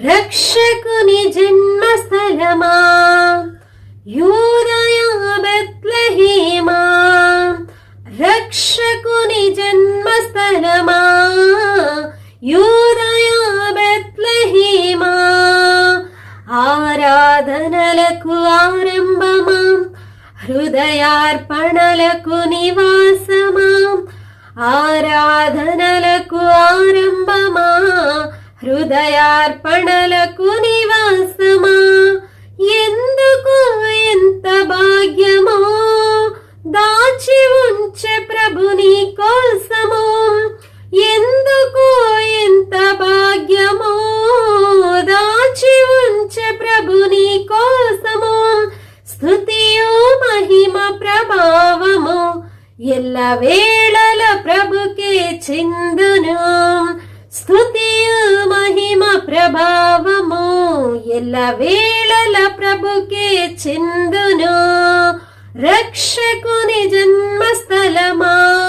రక్షకుని జన్మస్థలమా యూదయా బెత్లెహేమా, రక్షకుని జన్మస్థలమా యూదయా బెత్లెహేమా. ఆరాధనలకు ఆరంభమా, హృదయార్పణలకు నివాసమా. ఆరాధనలకు ఆరంభమా, హృదయార్పణలకు నివాసమా. ఎందుకు ఎంత భాగ్యమో దాచి ఉంచే ప్రభుని కోసము. ఎందుకు ఎంత భాగ్యమో దాచి ఉంచే ప్రభుని కోసము. స్తుతియు మహిమ ప్రభావము ఎల్ల వేళల ప్రభుకే చిందును. స్తుతియు మహిమ ప్రభావము ఎల్ల వేళల ప్రభుకే చిందును. రక్షకుని జన్మస్థలమా